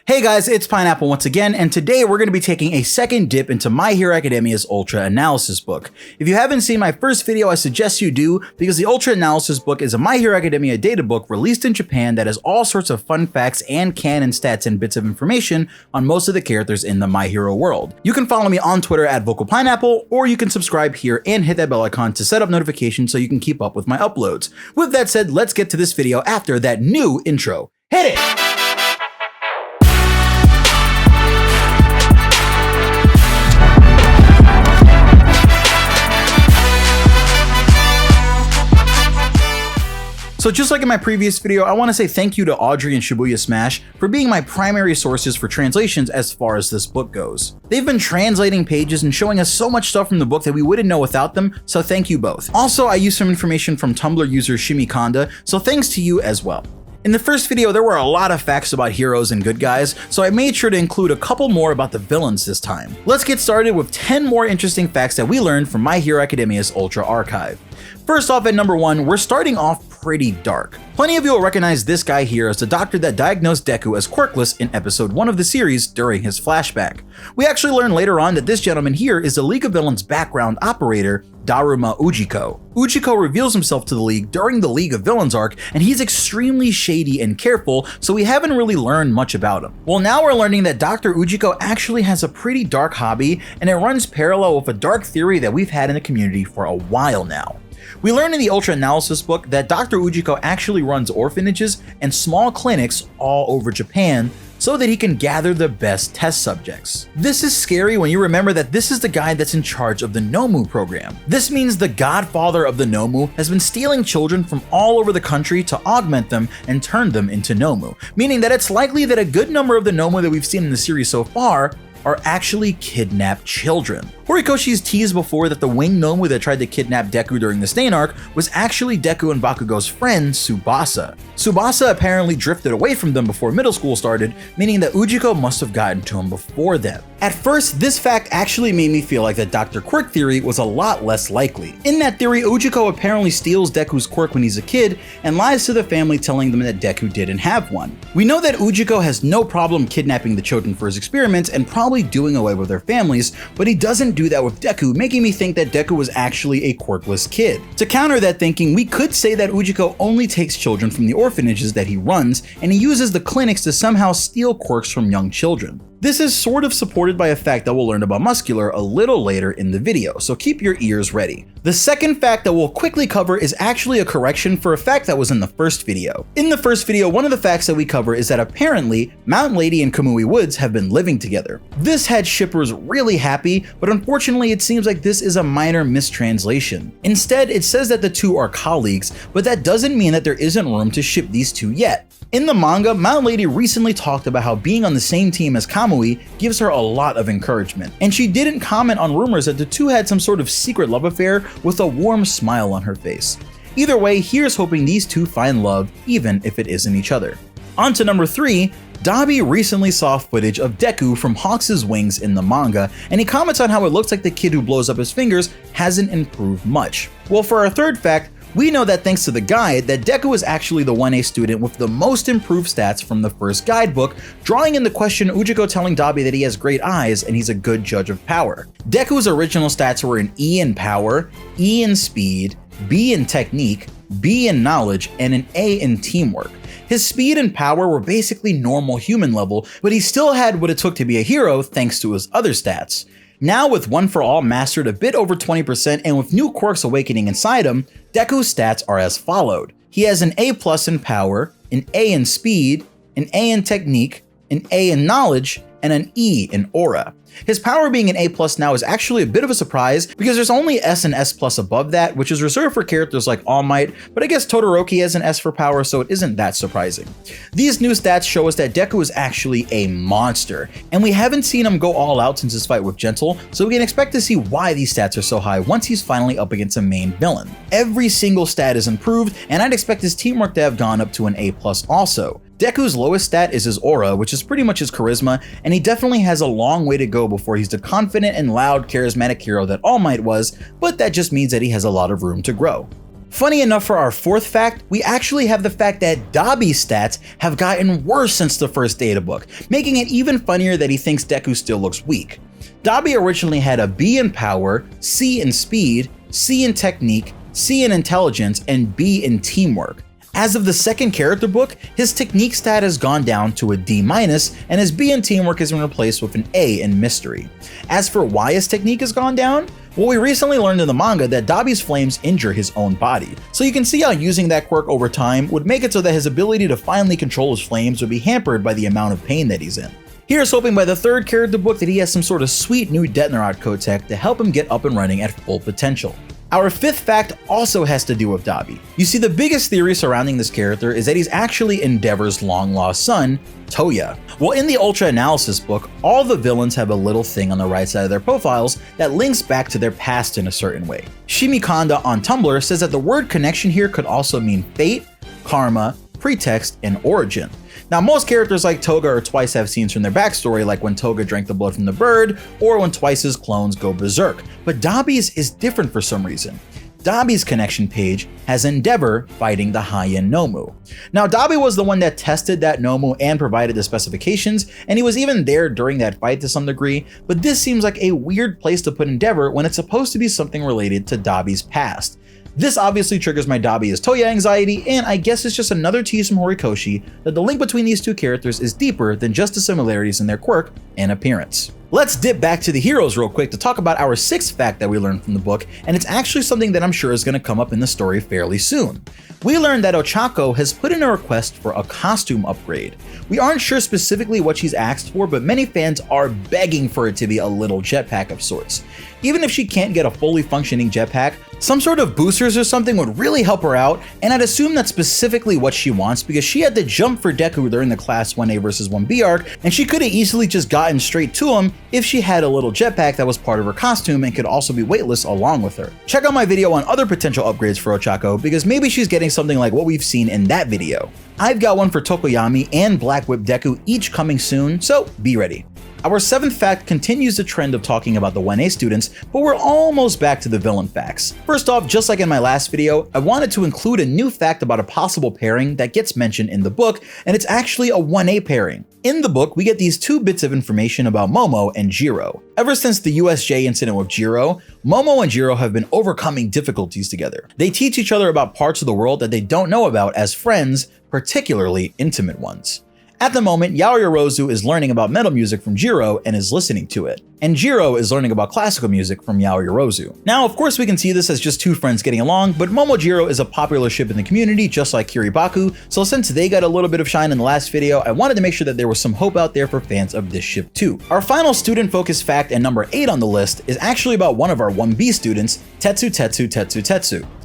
Hey guys, it's Pineapple once again, and today we're going to be taking a second dip into My Hero Academia's Ultra Analysis book. If you haven't seen my first video, I suggest you do, because the Ultra Analysis book is a My Hero Academia data book released in Japan that has all sorts of fun facts and canon stats and bits of information on most of the characters in the My Hero world. You can follow me on Twitter at VocalPineapple, or you can subscribe here and hit that bell icon to set up notifications so you can keep up with my uploads. With that said, let's get to this video after that new intro. Hit it! So just like in my previous video, I want to say thank you to Audrey and Shibuya Smash for being my primary sources for translations as far as this book goes. They've been translating pages and showing us so much stuff from the book that we wouldn't know without them, so thank you both. Also, I used some information from Tumblr user Shimikonde, so thanks to you as well. In the first video, there were a lot of facts about heroes and good guys, so I made sure to include a couple more about the villains this time. Let's get started with 10 more interesting facts that we learned from My Hero Academia's Ultra Archive. First off, at number 1, we're starting off pretty dark. Plenty of you will recognize this guy here as the doctor that diagnosed Deku as quirkless in episode 1 of the series during his flashback. We actually learn later on that this gentleman here is the League of Villains background operator, Daruma Ujiko. Ujiko reveals himself to the League during the League of Villains arc, and he's extremely shady and careful, so we haven't really learned much about him. Well, now we're learning that Dr. Ujiko actually has a pretty dark hobby, and it runs parallel with a dark theory that we've had in the community for a while now. We learn in the Ultra Analysis book that Dr. Ujiko actually runs orphanages and small clinics all over Japan so that he can gather the best test subjects. This is scary when you remember that this is the guy that's in charge of the Nomu program. This means the godfather of the Nomu has been stealing children from all over the country to augment them and turn them into Nomu, meaning that it's likely that a good number of the Nomu that we've seen in the series so far are actually kidnapped children. Horikoshi's teased before that the winged Nomu that tried to kidnap Deku during the Stain arc was actually Deku and Bakugo's friend, Tsubasa. Tsubasa apparently drifted away from them before middle school started, meaning that Ujiko must have gotten to him before then. At first, this fact actually made me feel like the Dr. Quirk theory was a lot less likely. In that theory, Ujiko apparently steals Deku's quirk when he's a kid and lies to the family telling them that Deku didn't have one. We know that Ujiko has no problem kidnapping the children for his experiments and probably doing away with their families, but he doesn't do that with Deku, making me think that Deku was actually a quirkless kid. To counter that thinking, we could say that Ujiko only takes children from the orphanages that he runs, and he uses the clinics to somehow steal quirks from young children. This is sort of supported by a fact that we'll learn about Muscular a little later in the video, so keep your ears ready. The second fact that we'll quickly cover is actually a correction for a fact that was in the first video. In the first video, one of the facts that we cover is that apparently Mountain Lady and Kamui Woods have been living together. This had shippers really happy, but unfortunately it seems like this is a minor mistranslation. Instead, it says that the two are colleagues, but that doesn't mean that there isn't room to ship these two yet. In the manga, Mountain Lady recently talked about how being on the same team as Kamui gives her a lot of encouragement, and she didn't comment on rumors that the two had some sort of secret love affair with a warm smile on her face. Either way, here's hoping these two find love, even if it isn't each other. On to number 3, Dobby recently saw footage of Deku from Hawks' Wings in the manga, and he comments on how it looks like the kid who blows up his fingers hasn't improved much. Well, for our third fact, we know that thanks to the guide, that Deku is actually the 1A student with the most improved stats from the first guidebook, drawing into question Ujiko telling Dobby that he has great eyes and he's a good judge of power. Deku's original stats were an E in power, E in speed, B in technique, B in knowledge, and an A in teamwork. His speed and power were basically normal human level, but he still had what it took to be a hero thanks to his other stats. Now with One for All mastered a bit over 20% and with new quirks awakening inside him, Deku's stats are as followed. He has an A+ in power, an A in speed, an A in technique, an A in knowledge, and an E in aura. His power being an A+ now is actually a bit of a surprise because there's only S and S+ above that, which is reserved for characters like All Might, but I guess Todoroki has an S for power, so it isn't that surprising. These new stats show us that Deku is actually a monster, and we haven't seen him go all out since his fight with Gentle, so we can expect to see why these stats are so high once he's finally up against a main villain. Every single stat is improved, and I'd expect his teamwork to have gone up to an A+ also. Deku's lowest stat is his aura, which is pretty much his charisma, and he definitely has a long way to go before he's the confident and loud charismatic hero that All Might was, but that just means that he has a lot of room to grow. Funny enough, for our fourth fact, we actually have the fact that Dobby's stats have gotten worse since the first data book, making it even funnier that he thinks Deku still looks weak. Dobby originally had a B in power, C in speed, C in technique, C in intelligence, and B in teamwork. As of the second character book, his technique stat has gone down to a D-, and his B in teamwork has been replaced with an A in mystery. As for why his technique has gone down, well, we recently learned in the manga that Dobby's flames injure his own body, so you can see how using that quirk over time would make it so that his ability to finally control his flames would be hampered by the amount of pain that he's in. Here's hoping by the third character book that he has some sort of sweet new Detonarod code tech to help him get up and running at full potential. Our fifth fact also has to do with Dobby. You see, the biggest theory surrounding this character is that he's actually Endeavor's long-lost son, Toya. Well, in the Ultra Analysis book, all the villains have a little thing on the right side of their profiles that links back to their past in a certain way. Shimikonde on Tumblr says that the word connection here could also mean fate, karma, pretext, and origin. Now, most characters like Toga or Twice have scenes from their backstory, like when Toga drank the blood from the bird, or when Twice's clones go berserk, but Dobby's is different for some reason. Dobby's connection page has Endeavor fighting the high-end Nomu. Now, Dobby was the one that tested that Nomu and provided the specifications, and he was even there during that fight to some degree, but this seems like a weird place to put Endeavor when it's supposed to be something related to Dobby's past. This obviously triggers my Dobby is Toya anxiety, and I guess it's just another tease from Horikoshi that the link between these two characters is deeper than just the similarities in their quirk and appearance. Let's dip back to the heroes real quick to talk about our sixth fact that we learned from the book, and it's actually something that I'm sure is going to come up in the story fairly soon. We learned that Ochako has put in a request for a costume upgrade. We aren't sure specifically what she's asked for, but many fans are begging for it to be a little jetpack of sorts. Even if she can't get a fully functioning jetpack, some sort of boosters or something would really help her out, and I'd assume that's specifically what she wants because she had to jump for Deku during the Class 1A vs 1B arc, and she could have easily just gotten straight to him if she had a little jetpack that was part of her costume and could also be weightless along with her. Check out my video on other potential upgrades for Ochako because maybe she's getting something like what we've seen in that video. I've got one for Tokoyami and Black Whip Deku, each coming soon, so be ready. Our seventh fact continues the trend of talking about the 1A students, but we're almost back to the villain facts. First off, just like in my last video, I wanted to include a new fact about a possible pairing that gets mentioned in the book, and it's actually a 1A pairing. In the book, we get these two bits of information about Momo and Jiro. Ever since the USJ incident with Jiro, Momo and Jiro have been overcoming difficulties together. They teach each other about parts of the world that they don't know about as friends, particularly intimate ones. At the moment, Yaoyorozu is learning about metal music from Jiro and is listening to it, and Jiro is learning about classical music from Yaoyorozu. Now, of course, we can see this as just two friends getting along, but Momo-Jiro is a popular ship in the community, just like Kiribaku, so since they got a little bit of shine in the last video, I wanted to make sure that there was some hope out there for fans of this ship too. Our final student-focused fact and number 8 on the list is actually about one of our 1B students, Tetsu.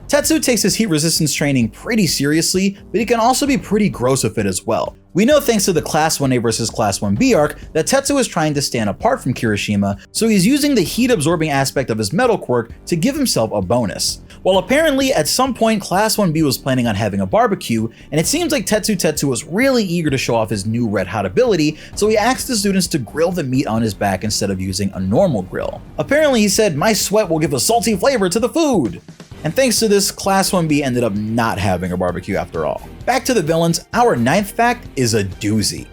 Tetsu takes his heat resistance training pretty seriously, but he can also be pretty gross with it as well. We know thanks to the Class 1A vs Class 1B arc that Tetsu is trying to stand apart from Kirishima, so he's using the heat absorbing aspect of his metal quirk to give himself a bonus. Well, apparently at some point Class 1B was planning on having a barbecue, and it seems like Tetsu was really eager to show off his new red hot ability, so he asked the students to grill the meat on his back instead of using a normal grill. Apparently he said, "My sweat will give a salty flavor to the food." And thanks to this, Class 1B ended up not having a barbecue after all. Back to the villains, our 9th fact is a doozy.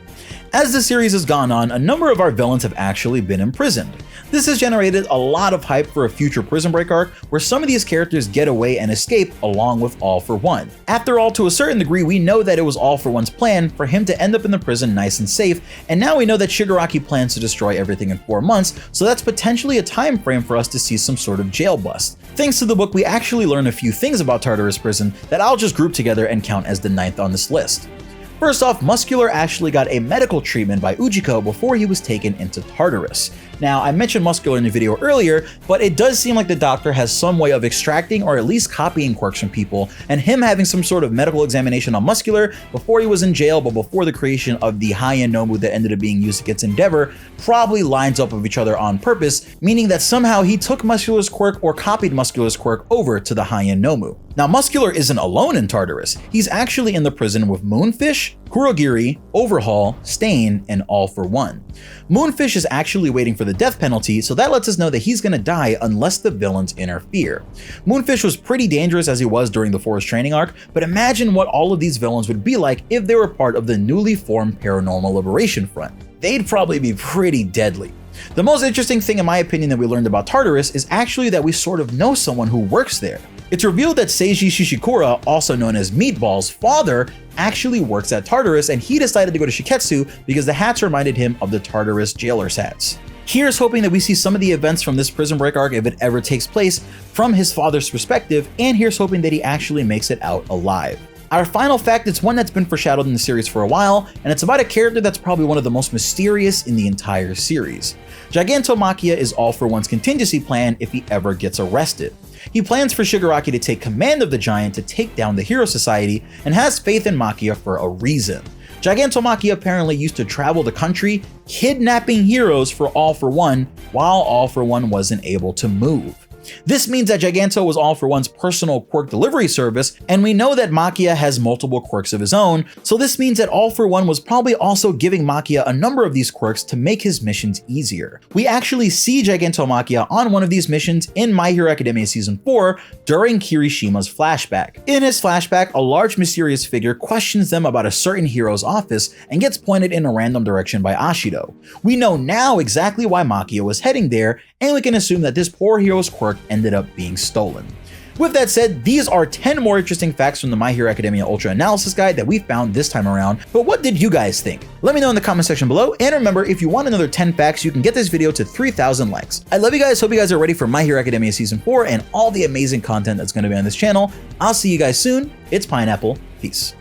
As the series has gone on, a number of our villains have actually been imprisoned. This has generated a lot of hype for a future Prison Break arc where some of these characters get away and escape along with All For One. After all, to a certain degree, we know that it was All For One's plan for him to end up in the prison nice and safe, and now we know that Shigaraki plans to destroy everything in 4 months, so that's potentially a time frame for us to see some sort of jail bust. Thanks to the book, we actually learn a few things about Tartarus Prison that I'll just group together and count as the 9th on this list. First off, Muscular actually got a medical treatment by Ujiko before he was taken into Tartarus. Now, I mentioned Muscular in the video earlier, but it does seem like the doctor has some way of extracting or at least copying quirks from people, and him having some sort of medical examination on Muscular before he was in jail but before the creation of the high-end Nomu that ended up being used against Endeavor probably lines up with each other on purpose, meaning that somehow he took Muscular's quirk or copied Muscular's quirk over to the high-end Nomu. Now, Muscular isn't alone in Tartarus. He's actually in the prison with Moonfish, Kurogiri, Overhaul, Stain, and All for One. Moonfish is actually waiting for the death penalty, so that lets us know that he's gonna die unless the villains interfere. Moonfish was pretty dangerous as he was during the Forest Training arc, but imagine what all of these villains would be like if they were part of the newly formed Paranormal Liberation Front. They'd probably be pretty deadly. The most interesting thing in my opinion that we learned about Tartarus is actually that we sort of know someone who works there. It's revealed that Seiji Shishikura, also known as Meatball's father, actually works at Tartarus, and he decided to go to Shiketsu because the hats reminded him of the Tartarus jailer's hats. Here's hoping that we see some of the events from this prison break arc, if it ever takes place, from his father's perspective, and here's hoping that he actually makes it out alive. Our final fact is one that's been foreshadowed in the series for a while, and it's about a character that's probably one of the most mysterious in the entire series. Gigantomachia is All for One's contingency plan if he ever gets arrested. He plans for Shigaraki to take command of the giant to take down the Hero Society and has faith in Machia for a reason. Gigantomachia apparently used to travel the country, kidnapping heroes for All for One while All for One wasn't able to move. This means that Giganto was All for One's personal quirk delivery service, and we know that Machia has multiple quirks of his own, so this means that All for One was probably also giving Machia a number of these quirks to make his missions easier. We actually see Gigantomachia on one of these missions in My Hero Academia Season 4 during Kirishima's flashback. In his flashback, a large mysterious figure questions them about a certain hero's office and gets pointed in a random direction by Ashido. We know now exactly why Machia was heading there, and we can assume that this poor hero's quirk ended up being stolen. With that said, these are 10 more interesting facts from the My Hero Academia Ultra Analysis Guide that we found this time around, but what did you guys think? Let me know in the comment section below, and remember, if you want another 10 facts, you can get this video to 3,000 likes. I love you guys, hope you guys are ready for My Hero Academia Season 4 and all the amazing content that's going to be on this channel. I'll see you guys soon. It's Pineapple. Peace.